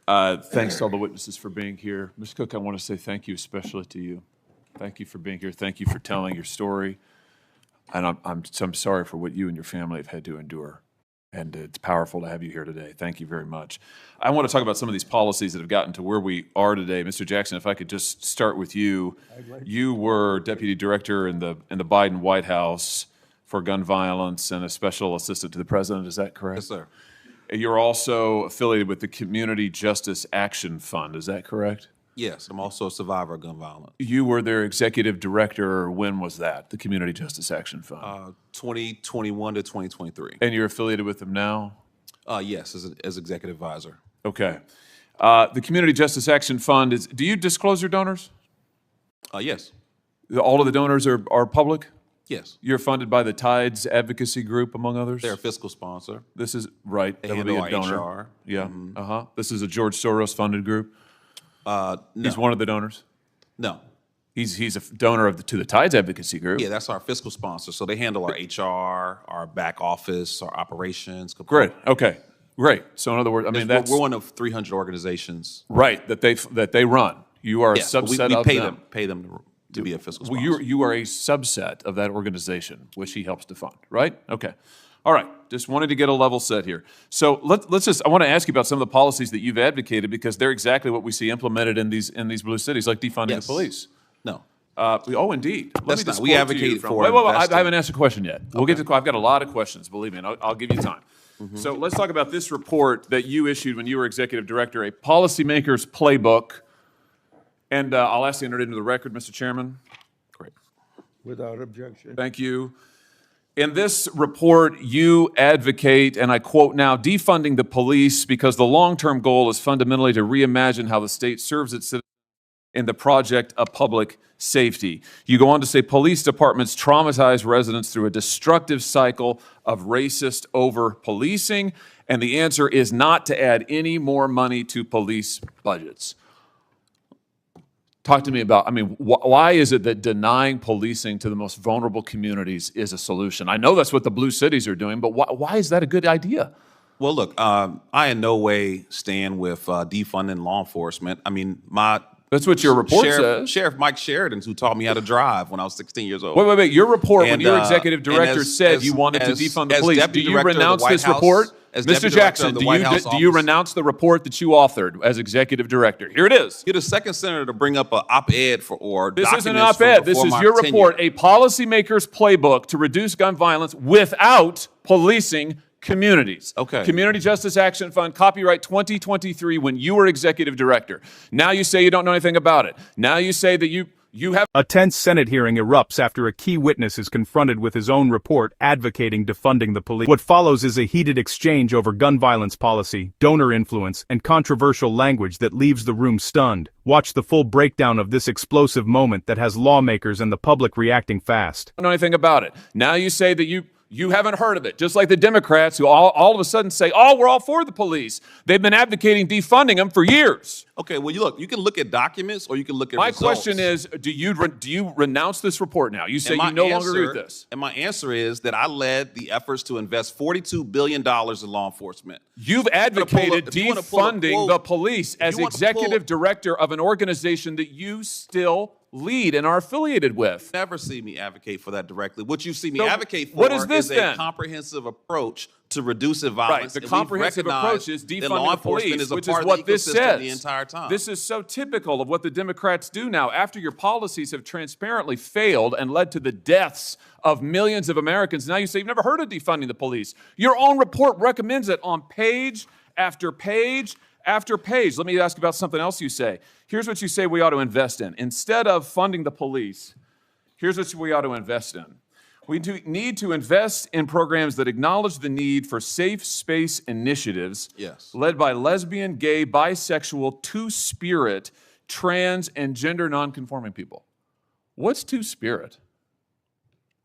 Thanks to all the witnesses for being here. Ms. Cook, I want to say thank you especially to you. Thank you for being here. Thank you for telling your story. And I'm sorry for what you and your family have had to endure. And it's powerful to have you here today. Thank you very much. I want to talk about some of these policies that have gotten to where we are today. Mr. Jackson, if I could just start with you. You were Deputy Director in the Biden White House for gun violence and a special assistant to the president. Is that correct? Yes, sir. You're also affiliated with the Community Justice Action Fund. Is that correct? Yes, I'm also a survivor of gun violence. You were their executive director. When was that, the Community Justice Action Fund? 2021 to 2023. And you're affiliated with them now? Yes, as executive advisor. Okay. The Community Justice Action Fund is, do you disclose your donors? Yes. All of the donors are public? Yes. You're funded by the Tides Advocacy Group, among others? They're a fiscal sponsor. This is, right, They that would be handle a our donor. HR. Yeah, This is a George Soros-funded group? No. He's one of the donors? No. He's a donor to the Tides Advocacy Group? Yeah, that's our fiscal sponsor. So they handle our HR, our back office, our operations. Great, okay, great. So in other words, I mean, that's... We're one of 300 organizations. Right, that they run. You are a Yes, but subset we of pay them to be a fiscal sponsor. Well, you are a subset of that organization, which he helps to fund, right? Okay. All right. Just wanted to get a level set here. So let's just, I want to ask you about some of the policies that you've advocated because they're exactly what we see implemented in these blue cities, like defunding the police. No. Oh, indeed. That's not. We advocate for Wait, I investing. haven't asked a question yet. We'll get to. I've got a lot of questions. Believe me, and I'll give you time. So let's talk about this report that you issued when you were executive director, a policymaker's playbook. And I'll ask you to enter it into the record, Mr. Chairman. Great. Without objection. Thank you. In this report, you advocate, and I quote now, defunding the police because the long-term goal is fundamentally to reimagine how the state serves its citizens in the project of public safety. You go on to say police departments traumatize residents through a destructive cycle of racist over-policing, and the answer is not to add any more money to police budgets. Talk to me about, I mean, why is it that denying policing to the most vulnerable communities is a solution? I know that's what the blue cities are doing, but why is that a good idea? Well, look, I in no way stand with defunding law enforcement. I mean, That's what your report says. Sheriff Mike Sheridan, who taught me how to drive when I was 16 years old. Wait. Your report, when And, your executive director said you wanted to defund the police, do you renounce this report? Mr. Jackson, do you renounce the report that you authored as executive director? Here it is. You're the second senator to bring up an op-ed or This isn't an documents from op-ed. This before is my your tenure. report, a policymaker's playbook to reduce gun violence without policing communities. Okay. Community Justice Action Fund, copyright 2023, when you were executive director. Now you say you don't know anything about it. Now you say that you have... A tense Senate hearing erupts after a key witness is confronted with his own report advocating defunding the police. What follows is a heated exchange over gun violence policy, donor influence, and controversial language that leaves the room stunned. Watch the full breakdown of this explosive moment that has lawmakers and the public reacting fast. Don't know anything about it. Now you say that you haven't heard of it, just like the Democrats who all of a sudden say, oh, we're all for the police. They've been advocating defunding them for years. Okay, well, you can look at documents or you can look at My results. question is, do you renounce this report now? You say you no longer agree with this. And my answer is that I led the efforts to invest $42 billion in law enforcement. You've advocated defunding the police as you want to executive director of an organization that you still lead and are affiliated with. Never see me advocate for that directly. What you see me So advocate for what is this a then? comprehensive approach to reducing Right, violence. the And we've comprehensive recognized approach is that defunding law the enforcement police, is a which part is of what the this ecosystem says. the entire time. This is so typical of what the Democrats do now. After your policies have transparently failed and led to the deaths of millions of Americans, now you say you've never heard of defunding the police. Your own report recommends it on page after page after page. Let me ask about something else you say. Here's what you say we ought to invest in. Instead of funding the police, here's what we ought to invest in. We need to invest in programs that acknowledge the need for safe space initiatives led by lesbian, gay, bisexual, two-spirit, trans, and gender nonconforming people. What's two-spirit?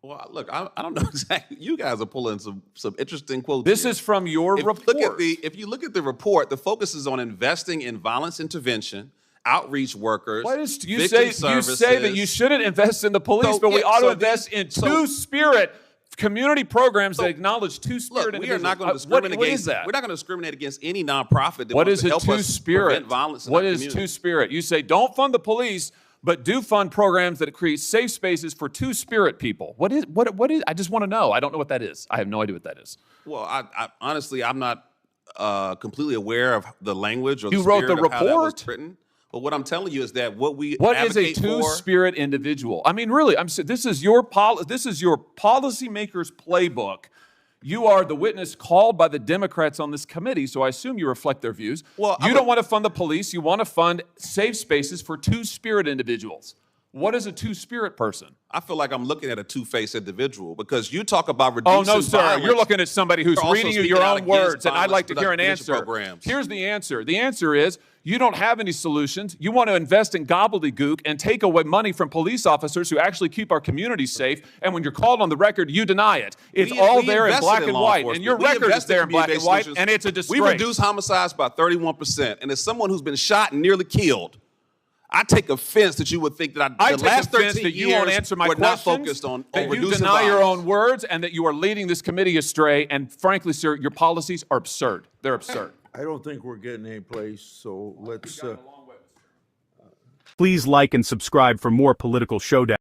Well, look, I don't know exactly. You guys are pulling some interesting quotes. This here. is from your report. If you look at the report, the focus is on investing in violence intervention, outreach workers. You say that you shouldn't invest in the police, but we ought to invest in two-spirit community programs that acknowledge two-spirit Look, we are individuals. not going to discriminate. What is that? We're not going to discriminate against any nonprofit that What wants is to a help us two-spirit? prevent violence in What our is community. two-spirit? You say don't fund the police, but do fund programs that create safe spaces for two-spirit people. What is? I just want to know. I don't know what that is. I have no idea what that is. Well, I honestly, I'm not completely aware of the language or You the wrote spirit the of how that was report? written. But what I'm telling you is that what we What is a advocate for. two-spirit individual? I mean, really, this is your policymaker's playbook. You are the witness called by the Democrats on this committee, so I assume you reflect their views. Well, you don't want to fund the police. You want to fund safe spaces for two-spirit individuals. What is a two-spirit person? I feel like I'm looking at a two-faced individual because you talk about Oh, reducing no, sir. violence. You're looking at somebody who's You're also reading you speaking your out own against words, and I'd like to hear an violence answer. programs. Here's the answer. The answer is you don't have any solutions. You want to invest in gobbledygook and take away money from police officers who actually keep our communities safe, and when you're called on the record, you deny it. It's all there in invested black and law white, and enforcement. your We record is invested there in black and community-based white, solutions. and it's a disgrace. We reduced homicides by 31%, and as someone who's been shot and nearly killed, I take offense that you would think that I the take last offense 13 that you years won't answer my were not questions, focused on that you reducing deny your violence. own words, and that you are leading this committee astray. And frankly, sir, your policies are absurd. They're absurd. I don't think we're getting any place, so let's. Please like and subscribe for more political showdown.